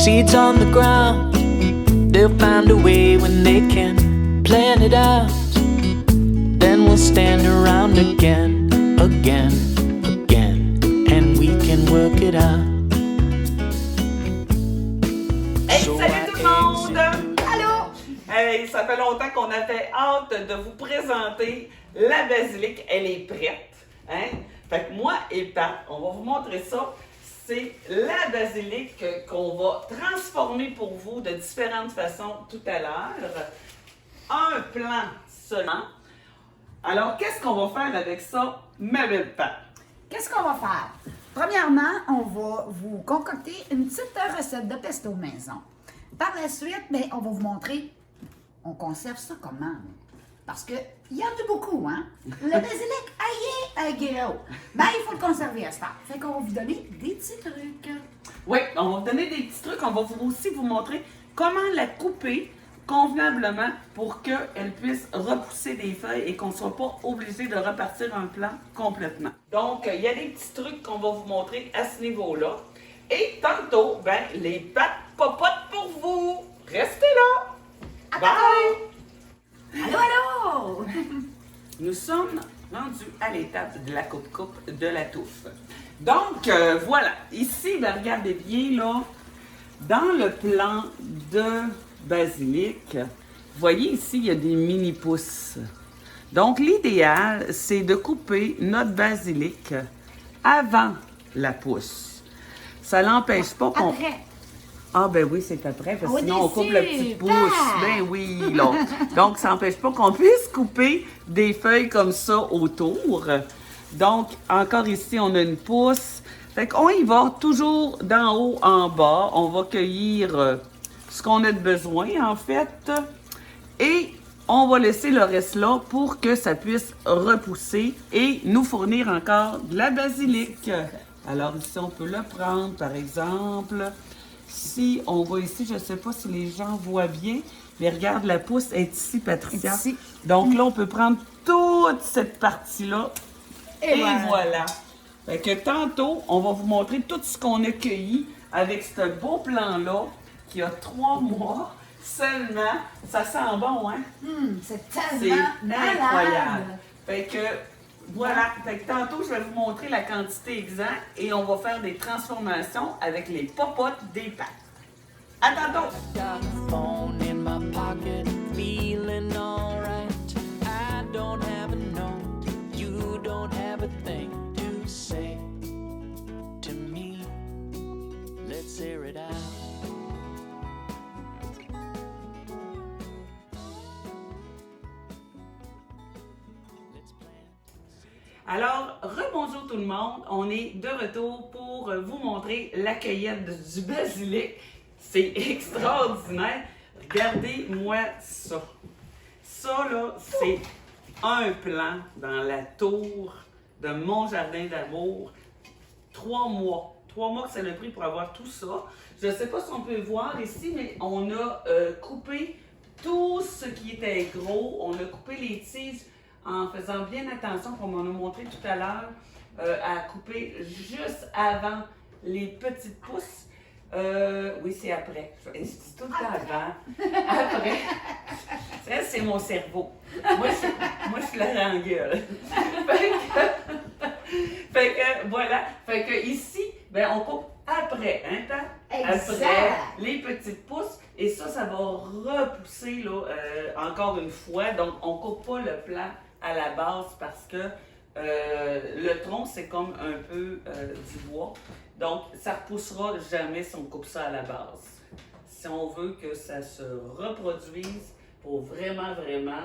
seeds on the ground. They'll find a way when they can plan it out. Then we'll stand around again, again, again, and we can work it out. Hey, salut tout le monde! Allô! Hey, ça fait longtemps qu'on avait hâte de vous présenter la basilic. Elle est prête. Hein? Fait que moi et Pat, on va vous montrer ça. C'est la basilic qu'on va transformer pour vous de différentes façons tout à l'heure. Un plan seulement. Alors, qu'est-ce qu'on va faire avec ça, ma belle Pat? Qu'est-ce qu'on va faire? Premièrement, on va vous concocter une petite recette de pesto maison. Par la suite, bien, on va vous montrer, on conserve ça comment? Parce qu'il y en a beaucoup, hein? Le basilic, aïe, gros. Ben, il faut le conserver à ce temps. Fait qu'on va vous donner des petits trucs. Oui, on va vous donner des petits trucs. On va aussi vous montrer comment la couper convenablement pour qu'elle puisse repousser des feuilles et qu'on ne soit pas obligé de repartir un plan complètement. Donc, il y a des petits trucs qu'on va vous montrer à ce niveau-là. Et tantôt, ben, les pâtes popotes pour vous. Restez là. Bye! Allô, allô! Nous sommes rendus à l'étape de la coupe-coupe de la touffe. Donc, voilà. Ici, ben, regardez bien, là, dans le plan de basilic, vous voyez ici, il y a des mini-pousses. Donc, l'idéal, c'est de couper notre basilic avant la pousse. Ça n'empêche pas qu'on... Après. Ah ben oui, c'est après, parce que Oh, sinon on coupe la petite pousse. super! Ben oui, là. Donc, ça n'empêche pas qu'on puisse couper des feuilles comme ça autour. Donc, encore ici, on a une pousse. Fait qu'on y va toujours d'en haut en bas. On va cueillir ce qu'on a de besoin, en fait. Et on va laisser le reste là pour que ça puisse repousser et nous fournir encore de la basilic. Alors ici, on peut le prendre, par exemple. Si on va ici, je ne sais pas si les gens voient bien, mais regarde, la pousse est ici, Patricia. Ici. Donc là, on peut prendre toute cette partie-là. Et voilà. Fait que tantôt, on va vous montrer tout ce qu'on a cueilli avec ce beau plan-là qui a 3 mois seulement. Ça sent bon, hein? C'est C'est tellement malade. incroyable. Fait que voilà. Fait que tantôt, je vais vous montrer la quantité exacte et on va faire des transformations avec les popotes des pâtes. À tantôt! Got a phone in my pocket, feeling alright. I don't have a note, you don't have a thing to say to me. Let's hear it out. Alors, rebonjour tout le monde. On est de retour pour vous montrer la cueillette du basilic. C'est extraordinaire. Regardez-moi ça. Ça, là, c'est un plan dans la tour de mon jardin d'amour. 3 mois. 3 mois que ça a pris pour avoir tout ça. Je ne sais pas si on peut voir ici, mais on a coupé tout ce qui était gros. On a coupé les tiges en faisant bien attention, comme on a montré tout à l'heure, à couper juste avant les petites pousses. Oui, c'est après. Je dis tout le temps avant. Après. Ça, c'est mon cerveau. Moi, je suis la rangueule. Fait que, voilà. Fait que ici, ben, on coupe après, hein, Pat? Exact. Après les petites pousses. Et ça va repousser, là, encore une fois. Donc, on coupe pas le plant à la base parce que le tronc, c'est comme un peu du bois. Donc, ça ne repoussera jamais si on coupe ça à la base. Si on veut que ça se reproduise, il faut vraiment, vraiment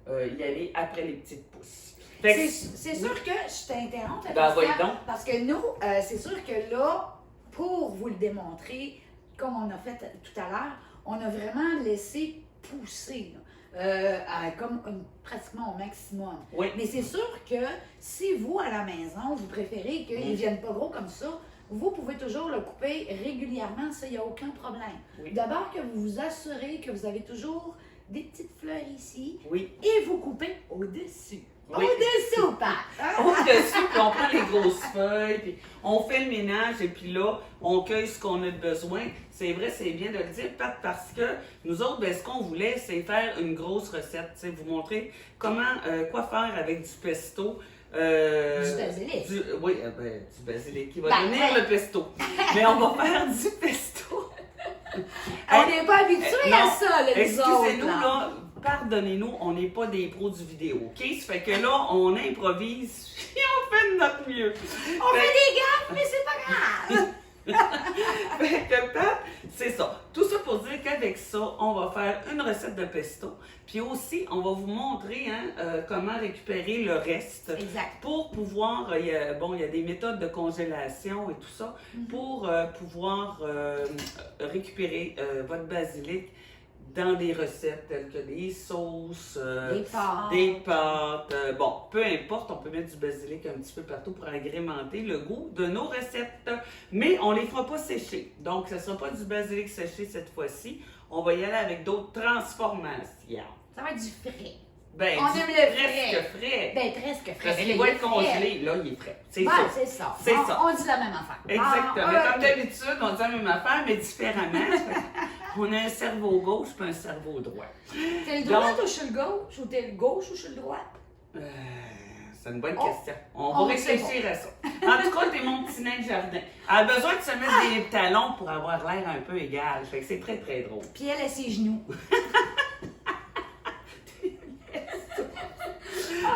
y aller après les petites pousses. C'est sûr que je t'interromps, Ben, voyons donc. parce que nous, c'est sûr que là, pour vous le démontrer, comme on a fait tout à l'heure, on a vraiment laissé pousser, comme pratiquement au maximum. Oui. Mais c'est sûr que si vous, à la maison, vous préférez qu'ils ne viennent pas gros comme ça, vous pouvez toujours le couper régulièrement, ça, il n'y a aucun problème. Oui. D'abord que vous vous assurez que vous avez toujours des petites fleurs ici Oui. et vous coupez au-dessus. Oui. Au-dessous, Pat! Au-dessus, puis on prend les grosses feuilles, puis on fait le ménage et puis là, on cueille ce qu'on a de besoin. C'est vrai, c'est bien de le dire, Pat, parce que nous autres, ben, ce qu'on voulait, c'est faire une grosse recette, tu sais, vous montrer quoi faire avec du pesto. Du basilic. Oui, du basilic qui va Ben, devenir ouais. le pesto. Mais on va faire du pesto. On n'est pas habitués à ça, là, nous autres. Excusez-nous, là, pardonnez-nous, on n'est pas des pros du vidéo, OK? Ça fait que là, on improvise et on fait de notre mieux. On fait des gaffes, mais c'est pas grave. Fait que, Pat, c'est ça. Tout ça pour dire qu'avec ça, on va faire une recette de pesto. Puis aussi, on va vous montrer comment récupérer le reste. Exact. Pour pouvoir, il y a des méthodes de congélation et tout ça, pour pouvoir récupérer votre basilic dans des recettes telles que des sauces, des pâtes. Bon, peu importe, on peut mettre du basilic un petit peu partout pour agrémenter le goût de nos recettes. Mais on ne les fera pas sécher. Donc, ce ne sera pas du basilic séché cette fois-ci. On va y aller avec d'autres transformations. Ça va être du frais. Ben, On aime le presque frais. Ben, presque frais. Parce qu'il va être congelé, là, il est frais. C'est Ben, ça. c'est ça. C'est ça. On dit la même affaire. Exactement. Ah, Comme d'habitude, on dit la même affaire, mais différemment. On a un cerveau gauche et un cerveau droit. T'es le droit ou je suis le gauche? Ou t'es le gauche ou je suis le droit? C'est une bonne Oh. question. On va réfléchir à ça. En tout cas, t'es mon petit nain de jardin. Elle a besoin de se mettre des talons pour avoir l'air un peu égal. Fait que c'est très, très drôle. Puis elle a ses genoux.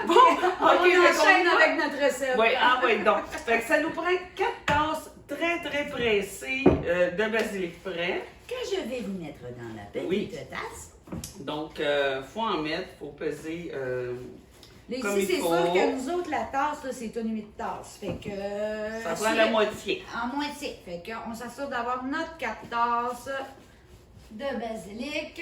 Bon, On OK, enchaîne avec notre recette. Oui, oui, donc. Fait que ça nous prend 4 tasses très, très pressées de basilic frais. Que je vais vous mettre dans la petite Oui. tasse. Donc, faut en mettre, faut peser. Là, Comme ici, il c'est faut. sûr que nous autres, la tasse, là, c'est une demi-tasse. Fait que. Ça prend la moitié. En moitié. Fait qu'on s'assure d'avoir notre 4 tasses de basilic.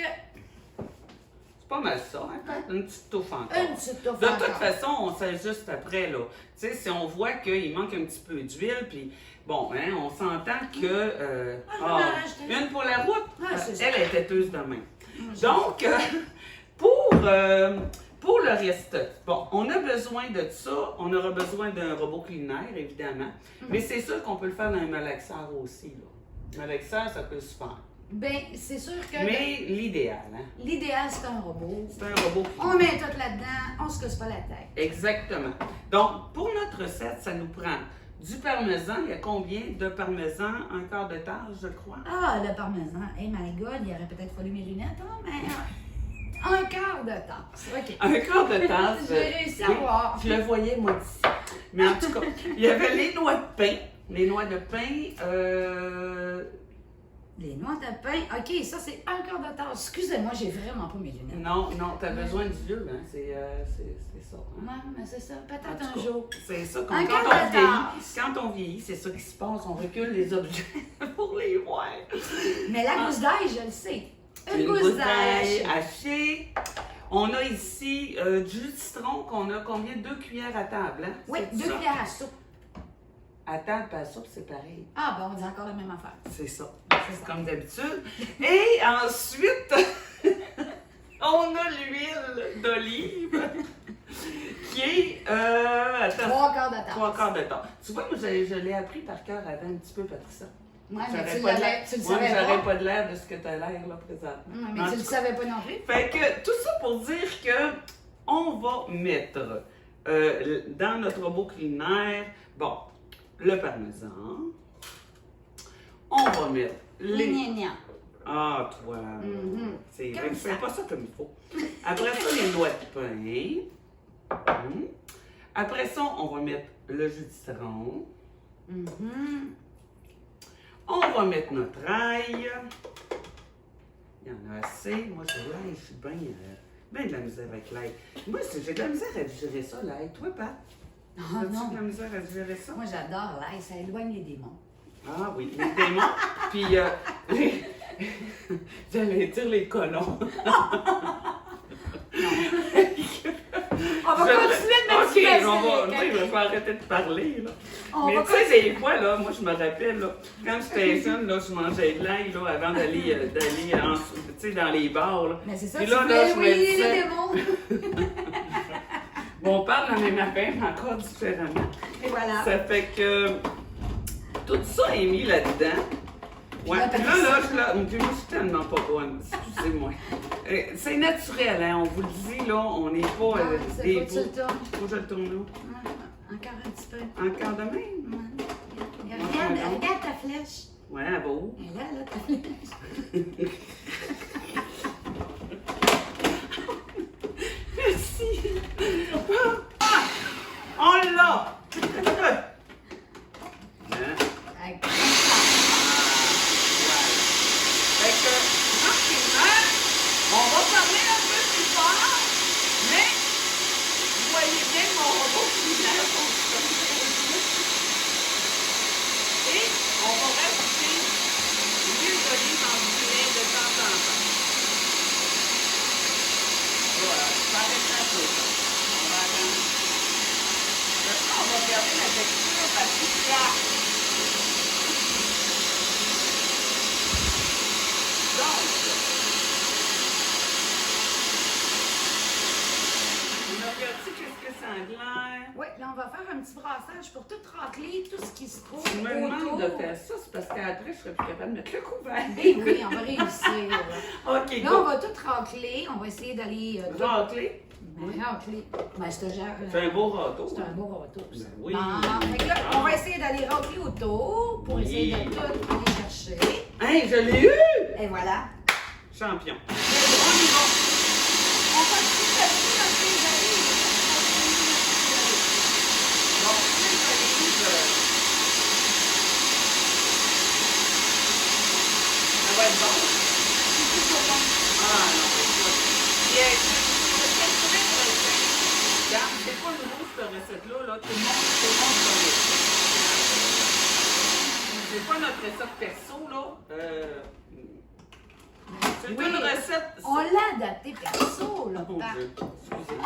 C'est pas mal ça, hein? Une petite touffe encore. Une petite touffe De toute encore. façon, on s'ajuste après, là. Tu sais, si on voit qu'il manque un petit peu d'huile, puis bon, hein, on s'entend que... je vais en rajouter. une pour la route, Ah, c'est ça. elle est têteuse de main. Donc, pour le reste, bon, on a besoin de ça. On aura besoin d'un robot culinaire, évidemment. Mais c'est sûr qu'on peut le faire dans un malaxeur aussi, là. Malaxeur, ça peut se faire. Ben, c'est sûr que Mais l'idéal, hein? l'idéal, c'est un robot. C'est un robot culinaire. On met tout là-dedans, on se casse pas la tête. Exactement. Donc, pour notre recette, ça nous prend du parmesan. Il y a combien de parmesan? Un quart de tasse, je crois. Ah, le parmesan. Hey my God, il aurait peut-être fallu mes lunettes, hein, mais un quart de tasse. OK. Un quart de tasse. J'ai réussi à voir. Je le voyais, moi, d'ici. Mais en tout cas, il y avait les noix de pain. Les noix de pain, Les noix de pain. OK, ça, c'est un quart de tasse. Excusez-moi, j'ai vraiment pas mes lunettes. non, t'as besoin du vieux, hein? C'est ça. Hein? Ouais, mais c'est ça. En Peut-être tout un cas, jour. C'est ça, Un quand quart on de vieillit, tasse. quand on vieillit, c'est ça qui se passe. On recule les objets pour les voir. Mais la gousse d'ail, je le sais. Une Une gousse d'ail. hachée. On a ici du jus de citron qu'on a combien? 2 cuillères à table, hein? Oui, C'est 2 ça? cuillères à soupe. À table, pas à soupe, c'est pareil. Ah, ben, on dit encore la même affaire. C'est ça. C'est ça. Comme d'habitude. Et ensuite, on a l'huile d'olive qui est... attends. 3 quarts de tasse. 3 quarts de temps. Tu vois, moi, je l'ai appris par cœur avant un petit peu, Patricia. Ouais, mais J'aurais tu pas de l'avais- l'air- tu le Moi, savais j'aurais pas. pas de l'air de ce que tu as l'air, là, présentement. Mais En tu le tout cas, savais pas non plus. fait que tout ça pour dire que on va mettre dans notre robot culinaire, bon, le parmesan. On va mettre les... Gna. Ah, toi, c'est vrai que je fais pas ça comme il faut. Après ça, les noix de pain. Après ça, on va mettre le jus de citron. On va mettre notre ail. Il y en a assez. Moi, j'ai l'ail, je suis bien de la misère avec l'ail. Moi, j'ai de la misère à digérer ça, l'ail. Toi, Pat? Ah As-tu non. de la misère à digérer ça? Moi, j'adore l'ail, ça éloigne les démons. Ah oui, les démons. Puis, j'allais dire les colons. On va continuer de mettre OK, du on va, basilic, je vais arrêter de parler, là. On Mais va tu sais, des fois, là, moi, je me rappelle, là, quand j'étais jeune, là, je mangeais de l'ail, là, avant d'aller tu sais, dans les bars, là. Mais c'est ça, Puis tu là, peux là, je me éloigner disais- les démons. Bon, on parle de la même affaire, mais encore différemment. Et voilà. Ça fait que tout ça est mis là-dedans. Ouais, Là, là, puis moi, je suis tellement pas bonne. Excusez-moi. C'est naturel, hein, on vous le dit, là, on n'est pas C'est des faut que tu le beaux. tournes. Faut que je le tourne là. Encore un petit peu. Encore de même? Regarde ta flèche. Ouais, elle va où? Et là, ta flèche. Merci. Ah! On l'a! Hein? Avec- Fait que, tranquillement, on va parler un peu plus fort, mais vous voyez bien que mon robot culinaire fonctionne. Et on va rajouter l'huile d'olive en boulet de temps en temps. Voilà, ça reste un peu ça. On va attendre. Maintenant, on va garder la texture assez plate. Donc, on a regardé qu'est-ce que ça a l'air. Oui, là, on va faire un petit brassage pour tout racler, tout ce qui se trouve Tu me demandes autour. de faire ça, c'est parce qu'après, je serais plus capable de mettre le couvert. Ben oui, on va réussir. OK, Là, go. on va tout racler. On va essayer d'aller... tout- Racler. racler. Ben, je te gère. C'est un beau râteau. C'est un beau râteau, ça. Ben oui. Bon, fait que là, on va essayer d'aller racler autour pour essayer Oui. de tout aller chercher. Hey, je l'ai eu! Et voilà. Champion. On y va. On va tout à coup dans les allées. Donc, l'huile d'olive, ça va être bon. Ah non, écoute. Regarde, c'est pas nouveau cette recette-là, là. Tout le monde connaît. C'est pas notre recette perso, là. C'est Oui. une recette. On l'a adapté perso, là. Oh, par- Dieu. Excusez.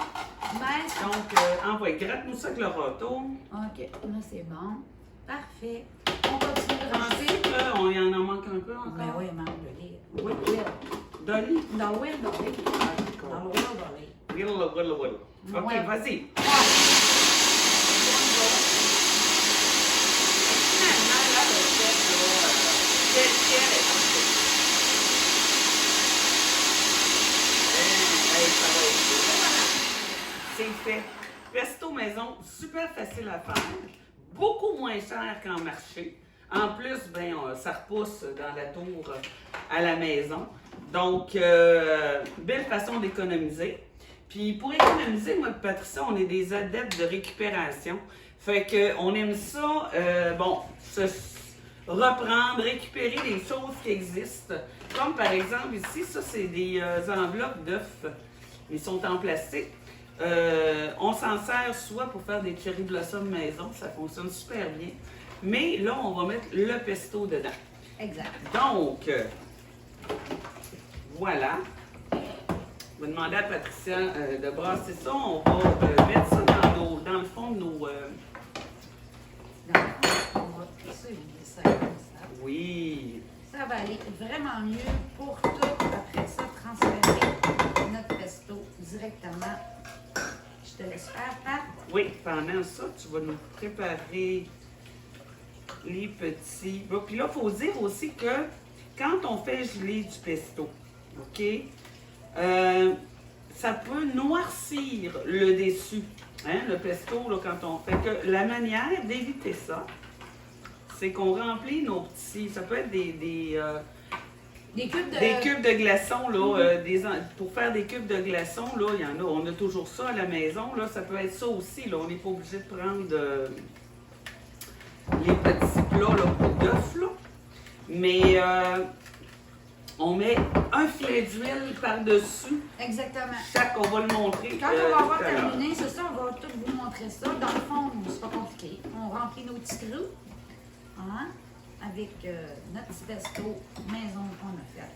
Mais... Donc, envoie, gratte-nous ça avec le râteau. OK, là, c'est bon. Parfait. On continue de ranger. Ensuite, on y en manque un peu encore. Ben oui, manque de lait. Oui. Will. Dolly. Dans le will, dans le will. Ah, Dans d'accord. le will, dans le will. Will. OK, Ouais. vas-y. Ah. Finalement, la recette, là, telle qu'elle est parfaite. Hey, ça va être beau. Voilà. C'est fait. Pesto maison, super facile à faire. Beaucoup moins cher qu'en marché. En plus, ben, ça repousse dans la tour à la maison. Donc, belle façon d'économiser. Puis pour économiser, moi et Patricia, on est des adeptes de récupération. Fait que on aime ça, reprendre, récupérer les choses qui existent. Comme par exemple ici, ça c'est des enveloppes d'œufs. Ils sont en plastique. On s'en sert soit pour faire des cherry blossom maison, ça fonctionne super bien. Mais là, on va mettre le pesto dedans. Exact. Donc, voilà. Je vais demander à Patricia de brasser ça. On va mettre ça dans le fond de nos... Donc, on va souligner ça comme ça. Oui. Ça va aller vraiment mieux pour tout, après ça, transférer notre pesto directement. Je te laisse faire, Pat. Oui, pendant ça, tu vas nous préparer les petits... Bon, puis là, il faut dire aussi que quand on fait geler du pesto, OK, ça peut noircir le dessus, hein, le pesto, là, quand on fait que la manière d'éviter ça, c'est qu'on remplit nos petits, ça peut être des cubes de glaçons, là, pour faire des cubes de glaçons, là, il y en a, on a toujours ça à la maison, là, ça peut être ça aussi, là, on n'est pas obligé de prendre les petits plats, là, d'œufs, là, mais on met un filet d'huile par-dessus, Exactement. on va le montrer Quand on va avoir tout à l'heure. terminé, c'est ça, on va tout vous montrer ça. Dans le fond, c'est pas compliqué. On remplit nos petits crus, hein, avec notre petit pesto maison qu'on a fait.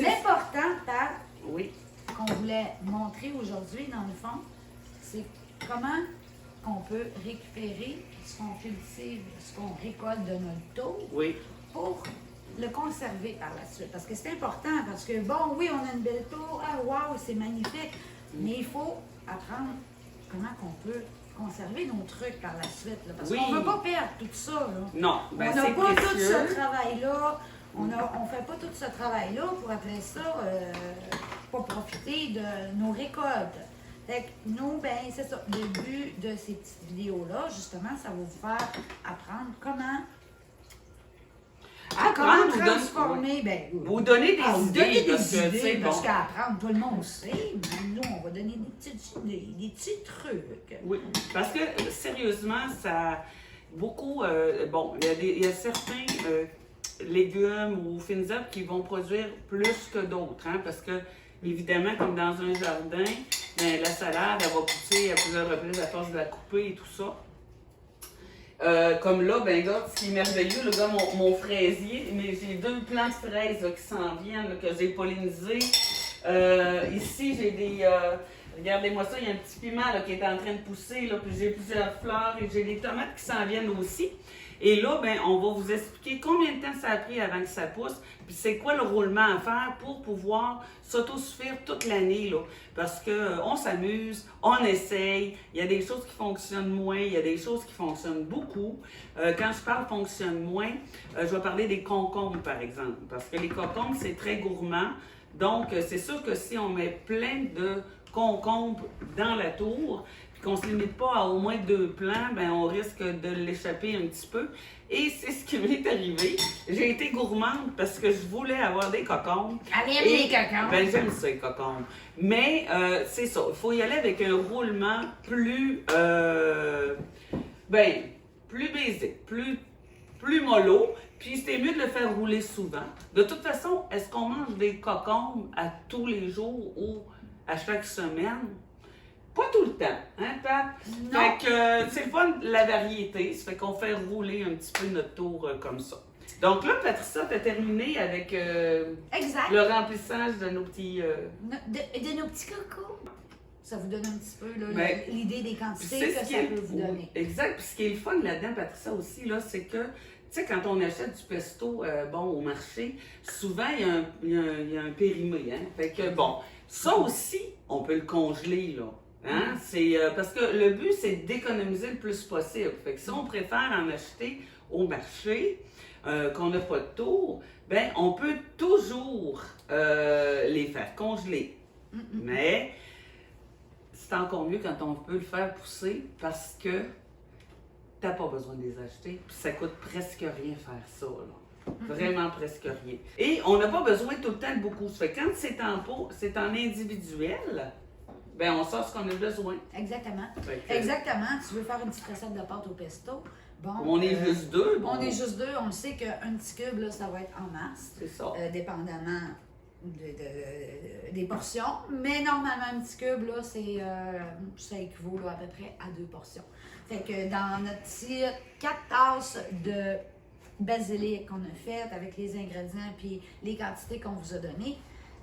L'important, Pat, Oui, qu'on voulait montrer aujourd'hui, dans le fond, c'est comment on peut récupérer ce qu'on cultive, ce qu'on récolte de notre tour oui, pour le conserver par la suite. Parce que c'est important, parce que bon, oui, on a une belle tour, ah wow, c'est magnifique, mais il faut apprendre comment qu'on peut conserver nos trucs par la suite. Là, parce Oui. qu'on ne veut pas perdre tout ça. Là. Non, ben On n'a c'est pas tout précieux. ce travail-là. On ne fait pas tout ce travail-là pour après ça, pas profiter de nos récoltes. Fait que nous, ben c'est ça. Le but de ces petites vidéos-là, justement, ça va vous faire apprendre comment Apprendre ou transformer. Ben, vous donner des vous idées. donner parce des que, idées, tu sais, parce bon. qu'apprendre, tout le monde sait. Mais nous, on va donner des petites idées, des petits trucs. Oui, parce que sérieusement, ça. Beaucoup. Bon, il y a certains légumes ou fines herbes qui vont produire plus que d'autres, hein, parce que, évidemment, comme dans un jardin, ben, la salade, elle va pousser à plusieurs reprises à force de la couper et tout ça. Comme là, ben regarde, ce qui est merveilleux, là, regarde mon fraisier, mais j'ai 2 plants de fraises là, qui s'en viennent, là, que j'ai pollinisés. Ici, j'ai des... regardez-moi ça, il y a un petit piment là, qui est en train de pousser, là, puis j'ai plusieurs fleurs et j'ai des tomates qui s'en viennent aussi. Et là, ben, on va vous expliquer combien de temps ça a pris avant que ça pousse, puis c'est quoi le roulement à faire pour pouvoir s'autosuffire toute l'année, là. Parce que on s'amuse, on essaye, il y a des choses qui fonctionnent moins, il y a des choses qui fonctionnent beaucoup. Quand je parle fonctionne moins, je vais parler des concombres, par exemple, parce que les concombres, c'est très gourmand. Donc, c'est sûr que si on met plein de concombres dans la tour, qu'on ne se limite pas à au moins 2 plants, ben on risque de l'échapper un petit peu. Et c'est ce qui m'est arrivé. J'ai été gourmande parce que je voulais avoir des cocombres. Elle aime les cocombres. Ben j'aime ça, les cocombres. Mais c'est ça, il faut y aller avec un roulement plus, plus basique, plus mollo. Puis c'était mieux de le faire rouler souvent. De toute façon, est-ce qu'on mange des cocombres à tous les jours ou à chaque semaine? Pas tout le temps, hein, Pat? Non. Fait que c'est le fun, la variété. Ça fait qu'on fait rouler un petit peu notre tour comme ça. Donc là, Patricia, t'as terminé avec Exact. le remplissage de nos petits... De nos petits cocos. Ça vous donne un petit peu là, Ben, l'idée des Puis quantités c'est que ce qui ça est- peut vous oui, donner. Exact. Puis ce qui est le fun là-dedans, Patricia, aussi, là, c'est que, tu sais, quand on achète du pesto au marché, souvent, il y a un périmé. Hein? Fait que, bon, ça aussi, on peut le congeler, là. Hein? C'est, parce que le but, c'est d'économiser le plus possible. Fait que si on préfère en acheter au marché, qu'on n'a pas de tour, ben on peut toujours les faire congeler. Mais c'est encore mieux quand on peut le faire pousser parce que t'as pas besoin de les acheter. Puis ça coûte presque rien faire ça, là. Vraiment presque rien. Et on n'a pas besoin tout le temps de beaucoup. Ça fait que quand c'est en pot, c'est en individuel, ben on sort ce qu'on a besoin. Exactement. Fait que- Exactement. Tu veux faire une petite recette de pâte au pesto. Bon, On est juste 2. Bon, On est juste 2. On le sait qu'un petit cube, là, ça va être en masse, c'est ça. dépendamment des portions. Mais normalement, un petit cube, là, ça équivaut là, à peu près à 2 portions. Fait que dans notre petit 4 tasses de basilic qu'on a fait avec les ingrédients puis les quantités qu'on vous a données,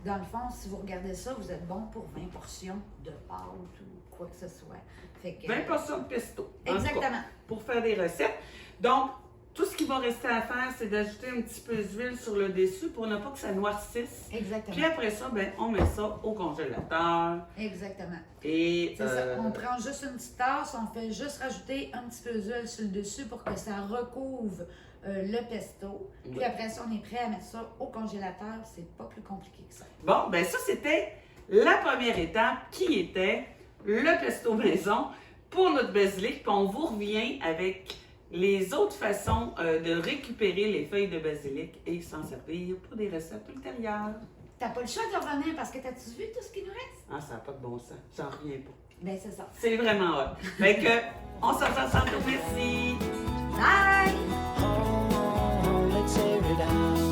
dans le fond, si vous regardez ça, vous êtes bon pour 20 portions de pâte ou quoi que ce soit. Fait que, 20 portions de pesto. en tout cas, Exactement. pour faire des recettes. Donc, tout ce qu'il va rester à faire, c'est d'ajouter un petit peu d'huile sur le dessus pour ne pas que ça noircisse. Exactement. Puis après ça, ben, on met ça au congélateur. Exactement. Et C'est ça. On prend juste une petite tasse, on fait juste rajouter un petit peu d'huile sur le dessus pour que ça recouvre le pesto. Puis Oui. après ça, on est prêt à mettre ça au congélateur. C'est pas plus compliqué que ça. bon, ben ça, c'était la première étape qui était le pesto maison pour notre basilic. Puis on vous revient avec les autres façons de récupérer les feuilles de basilic et s'en servir pour des recettes ultérieures. T'as pas le choix de revenir parce que t'as-tu vu tout ce qui nous reste? Ah, ça n'a pas de bon sens. J'en reviens pas. Ben, c'est ça. C'est vraiment hot. Fait que, on se revoit tantôt. Merci. Bye! Oh, let's air it out.